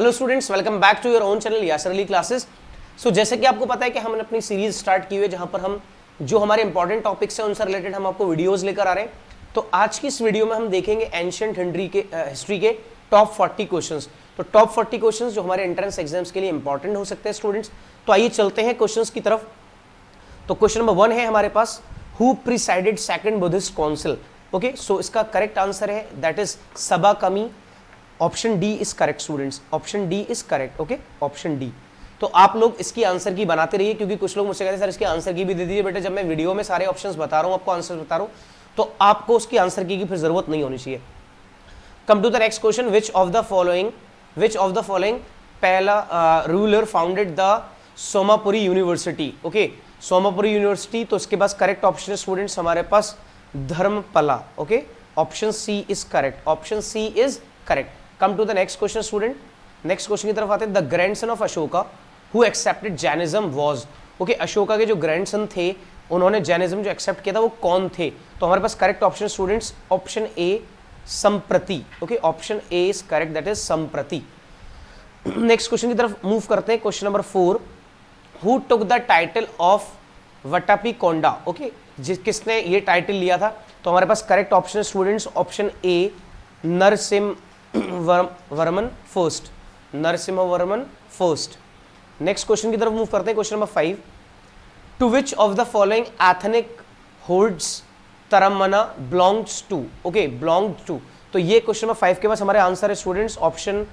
Hello students, welcome back to your own channel Yasir Ali classes. So जैसे कि आपको पता है कि हमने अपनी सीरीज स्टार्ट की हुई है जहां पर हम जो हमारे इंपॉर्टेंट टॉपिक्स हैं उनसे रिलेटेड हम आपको वीडियोस लेकर आ रहे हैं। तो आज की इस वीडियो में हम देखेंगे एंशिएंट हिस्ट्री के टॉप 40 क्वेश्चंस। तो टॉप 40 क्वेश्चंस जो हमारे एंट्रेंस एग्जाम्स के लिए इंपॉर्टेंट हो सकते हैं स्टूडेंट्स। तो आइए चलते हैं क्वेश्चंस की तरफ। तो क्वेश्चन नंबर 1 है हमारे पास, who presided second Buddhist council. Okay, so इसका करेक्ट आंसर है that is Sabakami. Option D is correct students, option D is correct. Okay, option D. तो आप लोग इसकी आंसर की बनाते रहिए, क्योंकि कुछ लोग मुझसे कहते हैं सर इसकी आंसर की भी दे दीजिए। बेटा जब मैं वीडियो में सारे ऑप्शंस बता रहा हूं, आपको आंसर बता रहा हूं, तो आपको उसकी आंसर की फिर जरूरत नहीं होनी चाहिए। Come to the next question, which of the following पहला ruler founded the Somapuri university. Okay, Somapuri university, तो इसके पास करेक्ट ऑप्शन है स्टूडेंट्स हमारे पास Dharmapala. Okay, option C is correct, option C is correct. Come to the next question student, next question की तरफ आते हैं। The grandson of Ashoka who accepted Jainism was. Okay, Ashoka के जो ग्रैंडसन थे उन्होंने जैनिज्म जो एक्सेप्ट किया था वो कौन थे। तो हमारे पास correct option students option A Samprati. Okay, option A is correct, that is Samprati. Next question की तरफ मूव करते हैं। Question number 4, who took the title of Vatapikonda. Okay, किसने ये टाइटल लिया था। तो हमारे पास correct option students option A Narasimha Varman first, Narasimha Varman first. Next question की तरफ मूव करते हैं। Question number 5, to which of the following ethnic hordes Toramana belongs to. Okay, belong to, तो ये क्वेश्चन नंबर 5 के पास हमारे आंसर है students option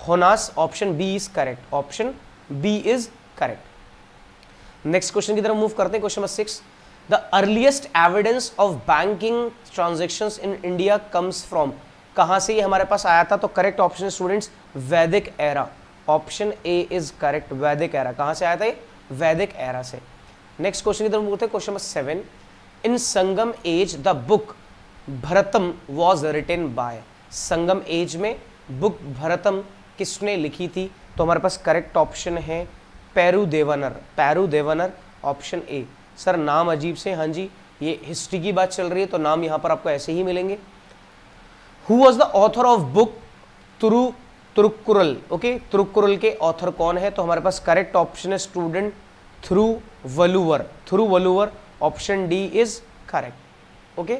Hunas, option B is correct, option B is correct. Next question की तरफ मूव करते हैं। Question number 6, the earliest evidence of banking transactions in India comes from. कहां से ये हमारे पास आया था। तो correct option students Vedic era, option A is correct, Vedic era. कहां से आया था ये, वैदिक एरा से। नेक्स्ट क्वेश्चन की तरफ बोलते हैं। Question number 7, in Sangam age the book Bharatam was written by. Sangam age में बुक भरतम किसने लिखी थी। तो हमारे पास करेक्ट ऑप्शन है Perundevanar, Perundevanar, option A. Sir नाम अजीब से, हाँ जी, ये हिस्ट्री की बात चल रही है तो नाम यहां पर आपको ऐसे ही मिलेंगे। Who was the author of book Thirukkural. Okay, Thirukkural के ऑथर कौन है। तो हमारे पास करेक्ट ऑप्शन है student Thiruvalluvar, Thiruvalluvar, option D is correct. Okay,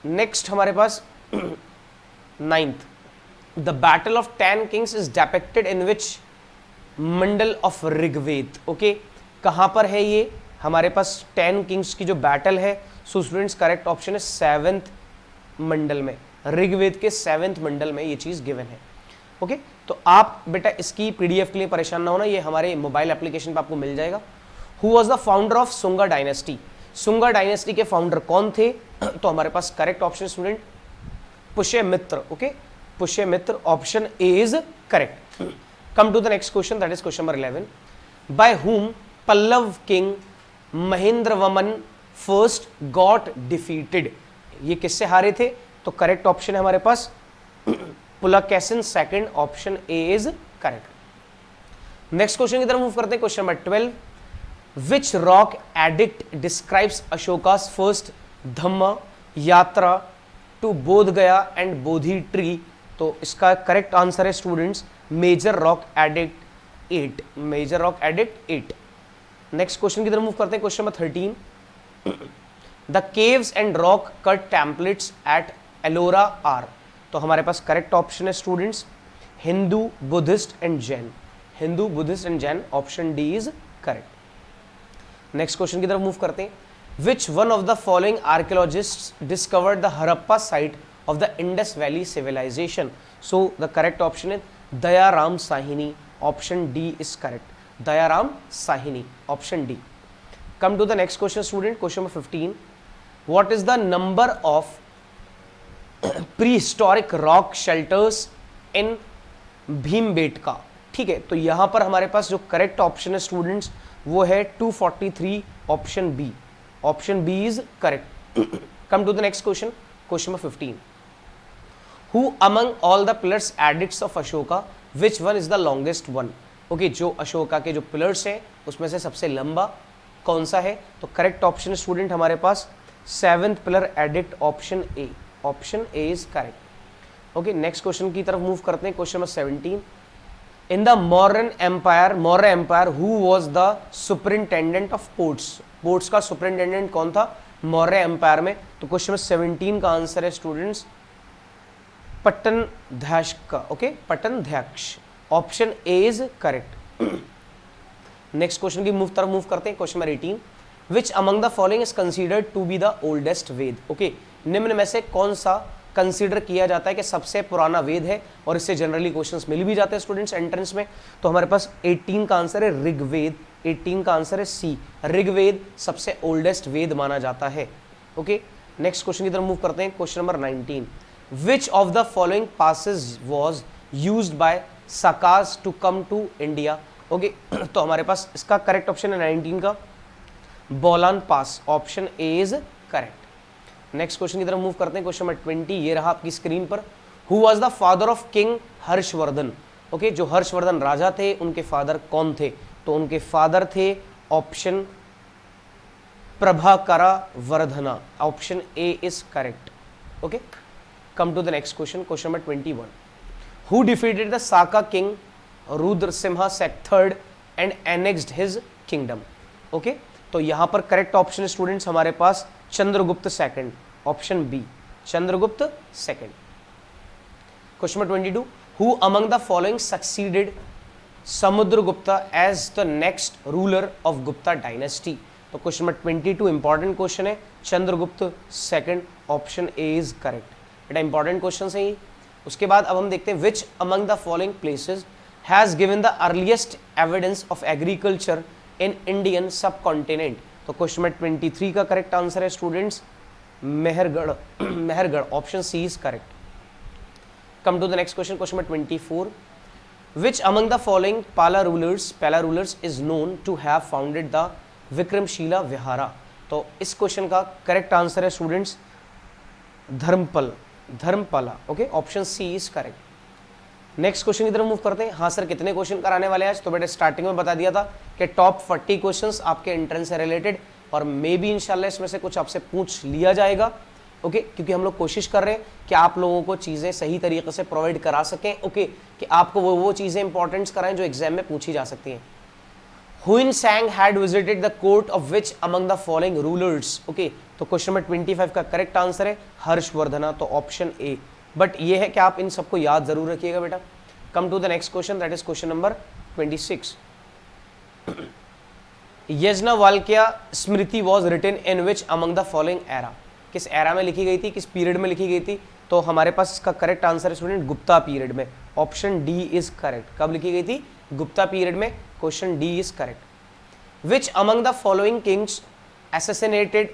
next हमारे पास 9th, the battle of 10 kings is depicted in which mandal of Rigveda. Okay, कहां पर है ये हमारे पास 10 किंग्स की जो बैटल है। सो स्टूडेंट्स करेक्ट ऑप्शन है 7th मंडल में, ऋग्वेद के 7th मंडल में ये चीज गिवन है। ओके, तो आप बेटा इसकी पीडीएफ के लिए परेशान ना होना, ये हमारे मोबाइल एप्लीकेशन पे आपको मिल जाएगा। Who was the founder of Sunga dynasty. Sunga dynasty के फाउंडर कौन थे। तो हमारे पास correct option student Pushyamitra. Okay, Pushyamitra, option A is correct. Come to the next question, that is question number 11, by whom Pallava king Mahendravarman first got defeated. ये किससे हारे थे। तो करेक्ट ऑप्शन है हमारे पास Pulakeshin second, option A is correct. Next question की तरफ मूव करते हैं। Question number 12, which rock edict describes Ashoka's first dhamma yatra to Bodh Gaya and Bodhi tree. तो इसका करेक्ट आंसर है students major rock edict 8, major rock edict 8। Next question की तरफ मूव करते हैं। Question number 13, the caves and rock cut templates at Ellora are. तो हमारे पास करेक्ट ऑप्शन है students Hindu, Buddhist and Jain, Hindu, Buddhist and Jain, option D is correct. Next question की तरफ मूव करते हैं। Which one of the following archaeologists discovered the Harappa site of the Indus valley civilisation. So the correct option है Dayaram Sahni, option D is correct, Dayaram Sahni, option D. Come to the next question student, question number 15, what is the number of prehistoric rock shelters in Bhimbetka. ठीक है, तो यहां पर हमारे पास जो correct option है students वो है 243, option B, option B is correct. Come to the next question, question number 15, who among all the pillars edicts of Ashoka which one is the longest one. Okay, जो अशोका के जो पिलर्स हैं उसमें से सबसे लंबा कौन सा है। तो करेक्ट ऑप्शन स्टूडेंट हमारे पास 7th pillar edict, option A, option A is correct. Okay, next question की तरफ मूव करते हैं। Question number 17, in the Maurya empire who was the superintendent of ports, ports का सुपरिंटेंडेंट कौन था मौर्य एम्पायर में? तो क्वेश्चन नंबर 17 का आंसर है स्टूडेंट्स पट्टनध्याक्ष का, okay, Pattanadhyaksha, option A is correct. Next question की तरफ मूव करते हैं। Question number 18, which among the following is considered to be the oldest Veda, okay, निम्न में से कौन सा कंसीडर किया जाता है कि सबसे पुराना वेद है, और इससे जनरली क्वेश्चंस मिल भी जाते हैं स्टूडेंट्स एंट्रेंस में। तो हमारे पास 18 का आंसर है ऋग्वेद, 18 का आंसर है सी, ऋग्वेद सबसे ओल्डेस्ट वेद माना जाता है, ओके। नेक्स्ट क्वेश्चन की तरफ मूव करते हैं। Question number 19, which of the following passes was used by Sakas to come to India, okay. तो हमारे पास इसका करेक्ट ऑप्शन है 19 का Bolan pass, option A is correct. Next question की तरफ मूव करते हैं। क्वेश्चन नंबर 20 ये रहा आपकी स्क्रीन पर। Who was the father of king Harshvardhan, okay, जो हर्षवर्धन राजा थे उनके फादर कौन थे? तो उनके फादर थे option Prabhakara Vardhana, option A is correct, okay. Come to the next question, question number 21, who defeated the Saka king Rudrasimha III and annexed his kingdom, okay. तो यहां पर करेक्ट ऑप्शन स्टूडेंट्स हमारे पास Chandragupta second, option B, Chandragupta second. Question number 22, who among the following succeeded Samudragupta as the next ruler of Gupta dynasty? तो question number 22 important question है, Chandragupta second, option A is correct. बेटा important question है ये। उसके बाद अब हम देखते हैं which among the following places has given the earliest evidence of agriculture in Indian subcontinent? तो क्वेश्चन नंबर 23 का करेक्ट आंसर है students Mehrgarh, Mehrgarh, option C is correct. Come to the next question, question number 24, which among the following Pala rulers is known to have founded the Vikramshila vihara? तो इस question का correct answer है students Dharmapala, okay, option C is correct. Next question की तरफ move करते हैं। हाँ sir कितने क्वेश्चन कराने वाले हैं आज? तो बेटा स्टार्टिंग में बता दिया था कि टॉप 40 क्वेश्चंस आपके एंट्रेंस से रिलेटेड, और मे भी इंशाल्लाह इसमें से कुछ आपसे पूछ लिया जाएगा, ओके, क्योंकि हम लोग कोशिश कर रहे हैं कि आप लोगों को चीज़ें सही तरीके से प्रोवाइड करा सकें, ओके, कि आपको वो चीज़ें इंपॉर्टेंट्स कराएं जो एग्जाम में पूछी जा सकती हैं। Hiuen Tsang had visited the court of which among the following rulers, okay, तो क्वेश्चन नंबर 25 का करेक्ट आंसर है हर्षवर्धना, तो ऑप्शन ए। बट ये है कि आप इन सबको याद जरूर रखिएगा बेटा। Come to the next question, that is question number 26, Yajnavalkya Smriti was written in which among the following era? किस एरा में लिखी गई थी, किस पीरियड में लिखी गई थी? तो हमारे पास इसका करेक्ट आंसर है स्टूडेंट गुप्ता पीरियड में, ऑप्शन डी इज करेक्ट। कब लिखी गई थी? गुप्ता पीरियड में, question D is correct. Which among the following kings assassinated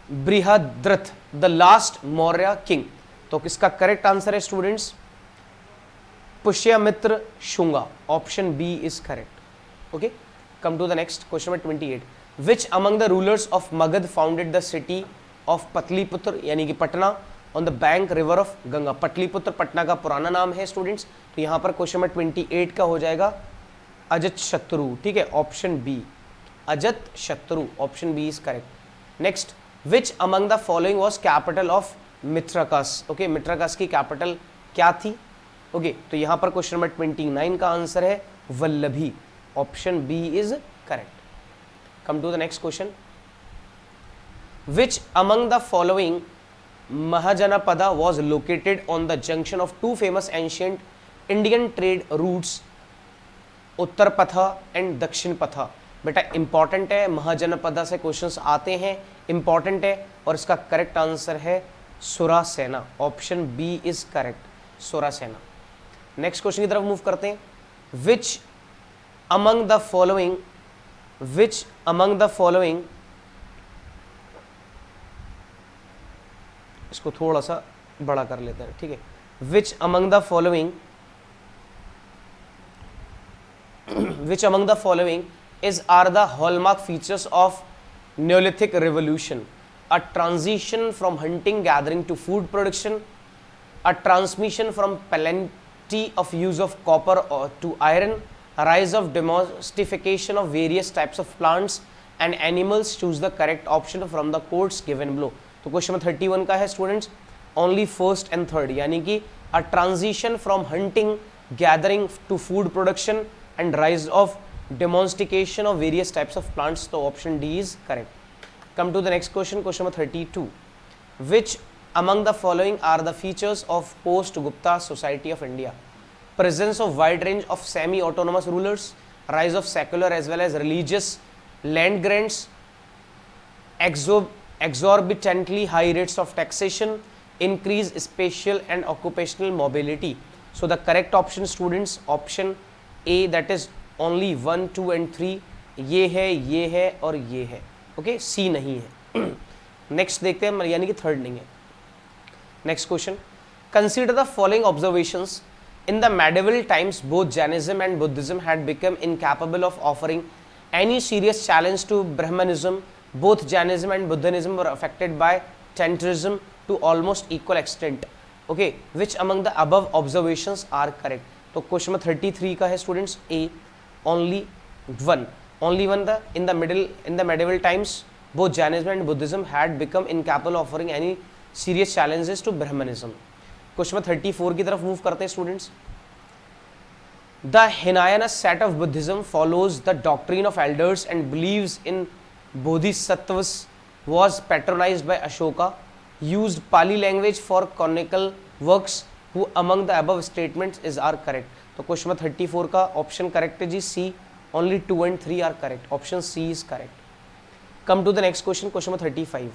Brihadratha the last Maurya king? तो किसका करेक्ट आंसर है students Pushyamitra Shunga, option B is correct, okay. Come to the next question number 28, which among the rulers of Magadha founded the city of Pataliputra यानी कि Patna on the bank river of Ganga? Pataliputra Patna का पुराना नाम है students. तो यहां पर क्वेश्चन नंबर 28 का हो जाएगा अजत शत्रु, ठीक है, option B, Ajatashatru, option B is correct. Next, which among the following was capital of Maitrakas? Okay, Maitrakas की कैपिटल क्या थी? ओके, तो यहां पर क्वेश्चन नंबर 29 का आंसर है Vallabhi, option B is correct. Come to the next question, which among the following Mahajanapada was located on the junction of two famous ancient Indian trade routes, Uttarapatha and दक्षिण पथा? बेटा important है, महाजनपदा से questions आते हैं, important है, और इसका करेक्ट आंसर है Surasena, option B is correct, Surasena. Next question की तरफ मूव करते हैं, विच अमंग द फॉलोइंग इसको थोड़ा सा बड़ा कर लेते हैं, ठीक है, विच among the following are the hallmark features of Neolithic revolution? A transition from hunting gathering to food production, a transmission from plenty of use of copper to iron, a rise of domestication of various types of plants and animals. Choose the correct option from the quotes given below. तो question 31 का है students only first and third, यानी कि a transition from hunting gathering to food production and rise of domestication of various types of plants. So option D is correct. Come to the next question, question number 32. Which among the following are the features of post-Gupta society of India? Presence of wide range of semi-autonomous rulers, rise of secular as well as religious land grants, exorbitantly high rates of taxation, increase spatial and occupational mobility. So the correct option students, option A, that is only 1, 2 and 3. ये है और ये है. Okay, सी नहीं है. Next देखते हैं, यानी कि थर्ड नहीं है. Next question, consider the following observations. In the medieval times, both Jainism and Buddhism had become incapable of offering any serious challenge to Brahmanism. Both Jainism and Buddhism were affected by Tantrism to almost equal extent. Okay, which among the above observations are correct? तो question number 33 का है students A, only one. In the medieval times, both Jainism and Buddhism had become incapable of offering any serious challenges to Brahmanism. Question 34 की तरफ move करते हैं students. The Hinayana sect of Buddhism follows the doctrine of elders and believes in Bodhisattvas, was patronised by Ashoka, used Pali language for canonical works. Who among the above statements is are correct? तो question 34 का option correct है जी C. Only 2 and 3 are correct. Option C is correct. Come to the next question, question number 35.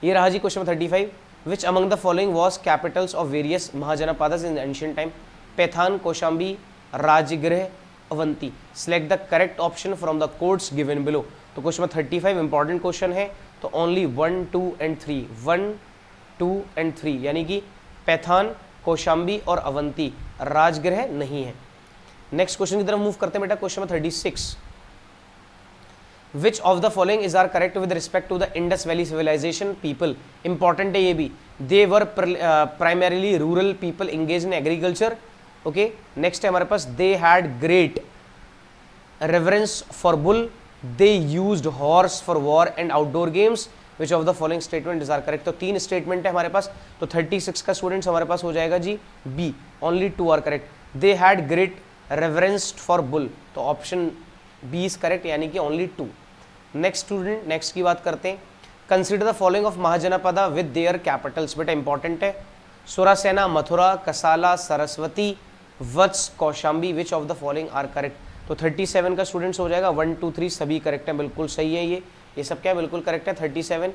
ये रहा जी question number 35. Which among the following was capitals of various Mahajanapadas in the ancient time? Pathan, Kaushambi, Rajgriha, Avanti. Select the correct option from the codes given below. तो question number 35 important question है. तो only 1, 2 and 3. 1, 2 and 3 यानी कि पैथान, कौशाम्बी और अवंती. राजगृह नहीं है. Next question की तरफ मूव करते हैं बेटा. Question number 36. Which of the following is are correct with respect to the Indus Valley civilization people? Important है ये भी. They were primarily rural people engaged in agriculture. Okay. Next है हमारे पास they had great reverence for bull. They used horse for war and outdoor games. Which of the following statement is are correct? तो 3 statement है हमारे पास. तो 36 का students हमारे पास हो जाएगा जी B. Only 2 are correct. They had great reverence for bull. तो option B is correct, यानी कि ओनली 2. नेक्स्ट स्टूडेंट, नेक्स्ट की बात करते हैं. Consider the following of Mahajanapada with their capitals. बेटा इंपॉर्टेंट है. Surasena, Mathura, Kosala, Saraswati, Vatsa, Kaushambi. Which of the following are correct? तो 37 का स्टूडेंट्स हो जाएगा. 1, 2, 3 सभी करेक्ट है, बिल्कुल सही है. ये सब क्या है, बिल्कुल करेक्ट है. 37.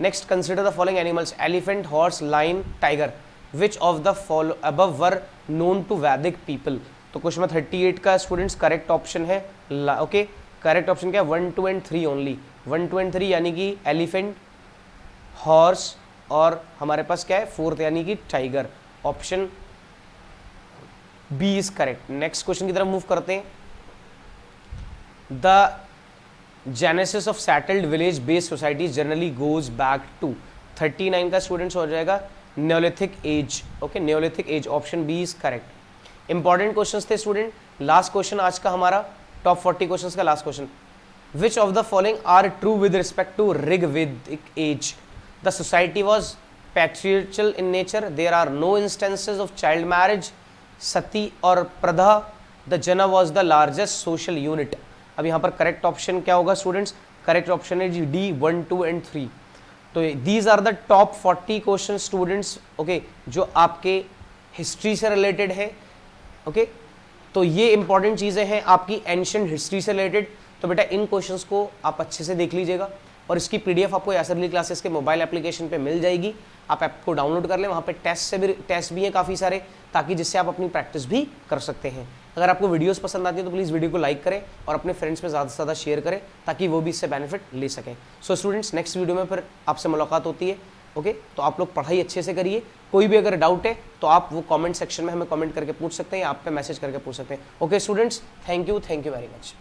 Next, consider the following animals. Elephant, horse, lion, tiger. Which of the follow above were known to Vedic people? तो क्वेश्चन नंबर 38 का स्टूडेंट्स करेक्ट ऑप्शन है. ओके, करेक्ट ऑप्शन क्या है? 1, 2 and 3 ओनली. 1, 2 and 3 यानी कि elephant, horse और हमारे पास क्या है 4th यानी कि tiger. Option B is correct. Next question की तरफ मूव करते हैं. The genesis of settled village based society generally goes back to. 39 का स्टूडेंट्स हो जाएगा neolithic age. Okay, neolithic age. Option B is correct. Important questions थे student. Last question आज का हमारा टॉप 40 क्वेश्चंस का last question. Which of the following are true with respect to Rigvedic age? The society was पैट्रियर्चल in nature. There are no instances of child marriage. Sati और pratha. The jana was the largest social unit. अब यहाँ पर correct option क्या होगा students? Correct option है G D. 1, 2 and 3. तो these are the top 40 question students. Okay, जो आपके हिस्ट्री से रिलेटेड है. ओके, तो ये इंपॉर्टेंट चीज़ें हैं आपकी एंशिएंट हिस्ट्री से रिलेटेड. तो बेटा इन क्वेश्चंस को आप अच्छे से देख लीजिएगा और इसकी पीडीएफ आपको यासरली क्लासेस के मोबाइल एप्लीकेशन पे मिल जाएगी. आप ऐप को डाउनलोड कर लें. वहाँ पे टेस्ट भी हैं काफ़ी सारे, ताकि जिससे आप अपनी प्रैक्टिस भी कर सकते हैं. अगर आपको वीडियोस पसंद आती है तो प्लीज़ वीडियो को लाइक करें और अपने फ्रेंड्स में ज़्यादा से ज़्यादा शेयर करें, ताकि वो भी इससे बेनिफिट ले सकें. सो स्टूडेंट्स, नेक्स्ट वीडियो में फिर आपसे मुलाकात होती है. ओके, तो आप लोग पढ़ाई अच्छे से करिए. कोई भी अगर डाउट है तो आप वो कमेंट सेक्शन में हमें कमेंट करके पूछ सकते हैं या आप पे मैसेज करके पूछ सकते हैं. Okay students, thank you very much.